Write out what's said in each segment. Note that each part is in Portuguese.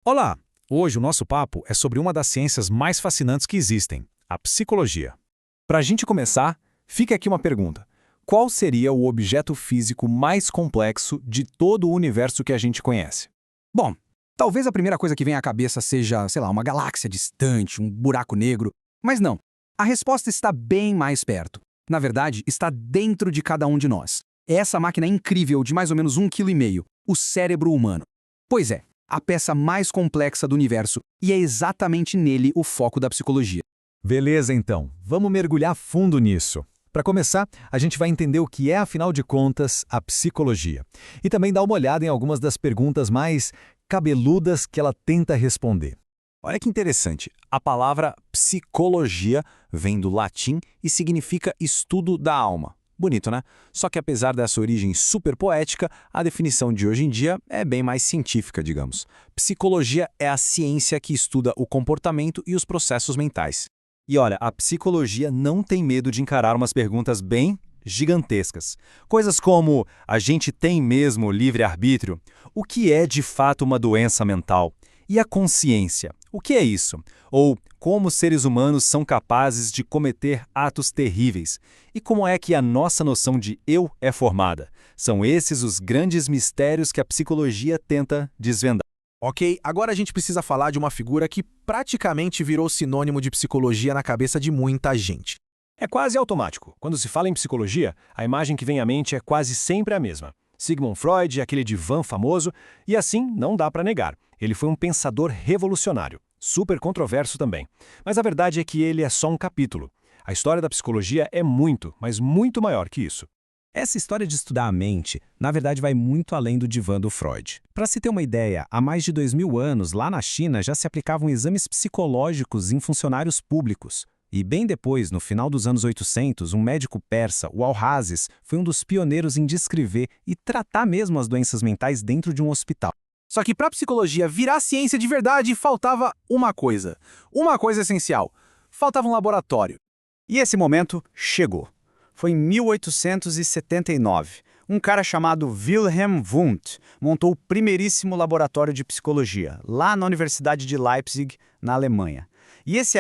Olá! Hoje o nosso papo é sobre uma das ciências mais fascinantes que existem, a psicologia. Para a gente começar, fica aqui uma pergunta. Qual seria o objeto físico mais complexo de todo o universo que a gente conhece? Bom, talvez a primeira coisa que vem à cabeça seja, sei lá, uma galáxia distante, um buraco negro. Mas não. A resposta está bem mais perto. Na verdade, está dentro de cada um de nós. É essa máquina incrível de mais ou menos 1,5 kg, o cérebro humano. Pois é, a peça mais complexa do universo, e é exatamente nele o foco da psicologia. Beleza, então. Vamos mergulhar fundo nisso. Para começar, a gente vai entender o que é, afinal de contas, a psicologia. E também dar uma olhada em algumas das perguntas mais cabeludas que ela tenta responder. Olha que interessante, a palavra psicologia vem do latim e significa estudo da alma. Bonito, né? Só que apesar dessa origem super poética, a definição de hoje em dia é bem mais científica, digamos. Psicologia é a ciência que estuda o comportamento e os processos mentais. E olha, a psicologia não tem medo de encarar umas perguntas bem gigantescas. Coisas como, a gente tem mesmo livre-arbítrio? O que é de fato uma doença mental? E a consciência? O que é isso? Ou como seres humanos são capazes de cometer atos terríveis? E como é que a nossa noção de eu é formada? São esses os grandes mistérios que a psicologia tenta desvendar. Ok, agora a gente precisa falar de uma figura que praticamente virou sinônimo de psicologia na cabeça de muita gente. É quase automático. Quando se fala em psicologia, a imagem que vem à mente é quase sempre a mesma. Sigmund Freud, aquele divã famoso, e assim não dá para negar. Ele foi um pensador revolucionário, super controverso também. Mas a verdade é que ele é só um capítulo. A história da psicologia é muito, mas muito maior que isso. Essa história de estudar a mente, na verdade, vai muito além do divã do Freud. Para se ter uma ideia, há mais de 2000 anos, lá na China, já se aplicavam exames psicológicos em funcionários públicos. E bem depois, no final dos anos 800, um médico persa, o Al-Hazes, foi um dos pioneiros em descrever e tratar mesmo as doenças mentais dentro de um hospital. Só que para a psicologia virar ciência de verdade, faltava uma coisa essencial. Faltava um laboratório. E esse momento chegou. Foi em 1879. Um cara chamado Wilhelm Wundt montou o primeiríssimo laboratório de psicologia, lá na Universidade de Leipzig, na Alemanha. E esse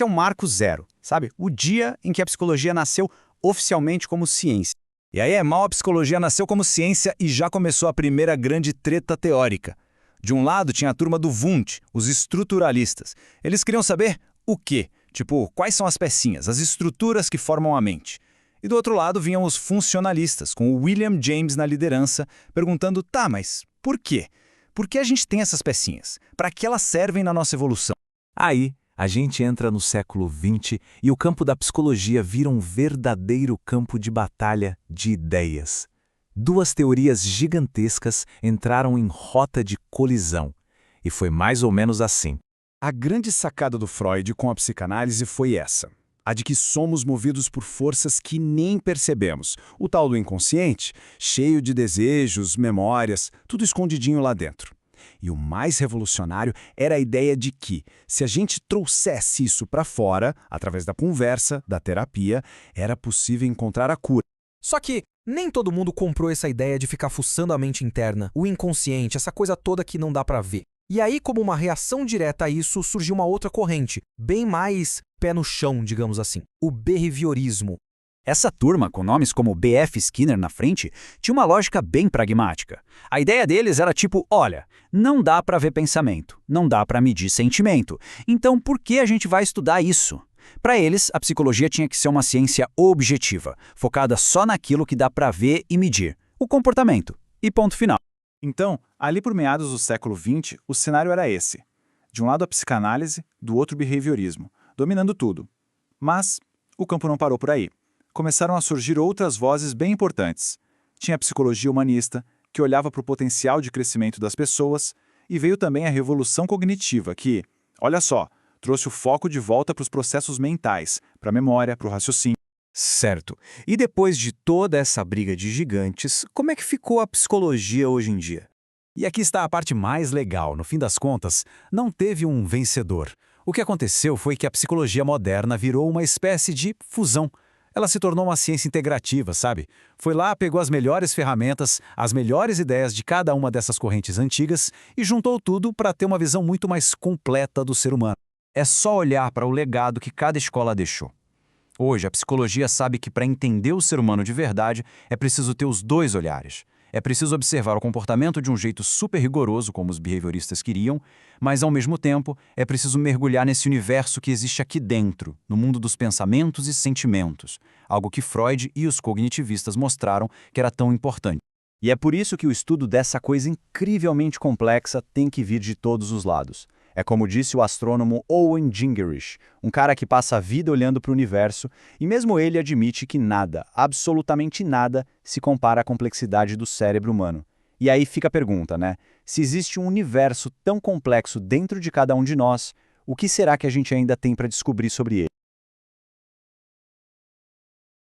é o marco zero, sabe? O dia em que a psicologia nasceu oficialmente como ciência. E aí a psicologia nasceu como ciência e já começou a primeira grande treta teórica. De um lado tinha a turma do Wundt, os estruturalistas. Eles queriam saber o quê? Tipo, quais são as pecinhas, as estruturas que formam a mente. E do outro lado vinham os funcionalistas, com o William James na liderança, perguntando, tá, mas por quê? Por que a gente tem essas pecinhas? Para que elas servem na nossa evolução? Aí, a gente entra no século XX e o campo da psicologia vira um verdadeiro campo de batalha de ideias. Duas teorias gigantescas entraram em rota de colisão. E foi mais ou menos assim. A grande sacada do Freud com a psicanálise foi essa. A de que somos movidos por forças que nem percebemos. O tal do inconsciente, cheio de desejos, memórias, tudo escondidinho lá dentro. E o mais revolucionário era a ideia de que, se a gente trouxesse isso para fora, através da conversa, da terapia, era possível encontrar a cura. Só que nem todo mundo comprou essa ideia de ficar fuçando a mente interna, o inconsciente, essa coisa toda que não dá para ver. E aí, como uma reação direta a isso, surgiu uma outra corrente, bem mais pé no chão, digamos assim, o behaviorismo. Essa turma, com nomes como B.F. Skinner na frente, tinha uma lógica bem pragmática. A ideia deles era tipo, olha, não dá para ver pensamento, não dá para medir sentimento, então por que a gente vai estudar isso? Para eles, a psicologia tinha que ser uma ciência objetiva, focada só naquilo que dá para ver e medir, o comportamento, e ponto final. Então, ali por meados do século XX, o cenário era esse. De um lado a psicanálise, do outro o behaviorismo, dominando tudo. Mas o campo não parou por aí. Começaram a surgir outras vozes bem importantes. Tinha a psicologia humanista, que olhava para o potencial de crescimento das pessoas, e veio também a revolução cognitiva, que, olha só, trouxe o foco de volta para os processos mentais, para a memória, para o raciocínio. Certo. E depois de toda essa briga de gigantes, como é que ficou a psicologia hoje em dia? E aqui está a parte mais legal. No fim das contas, não teve um vencedor. O que aconteceu foi que a psicologia moderna virou uma espécie de fusão. Ela se tornou uma ciência integrativa, sabe? Foi lá, pegou as melhores ferramentas, as melhores ideias de cada uma dessas correntes antigas e juntou tudo para ter uma visão muito mais completa do ser humano. É só olhar para o legado que cada escola deixou. Hoje, a psicologia sabe que para entender o ser humano de verdade, é preciso ter os dois olhares. É preciso observar o comportamento de um jeito super rigoroso, como os behavioristas queriam, mas, ao mesmo tempo, é preciso mergulhar nesse universo que existe aqui dentro, no mundo dos pensamentos e sentimentos, algo que Freud e os cognitivistas mostraram que era tão importante. E é por isso que o estudo dessa coisa incrivelmente complexa tem que vir de todos os lados. É como disse o astrônomo Owen Gingerich, um cara que passa a vida olhando para o universo, e mesmo ele admite que nada, absolutamente nada, se compara à complexidade do cérebro humano. E aí fica a pergunta, né? Se existe um universo tão complexo dentro de cada um de nós, o que será que a gente ainda tem para descobrir sobre ele?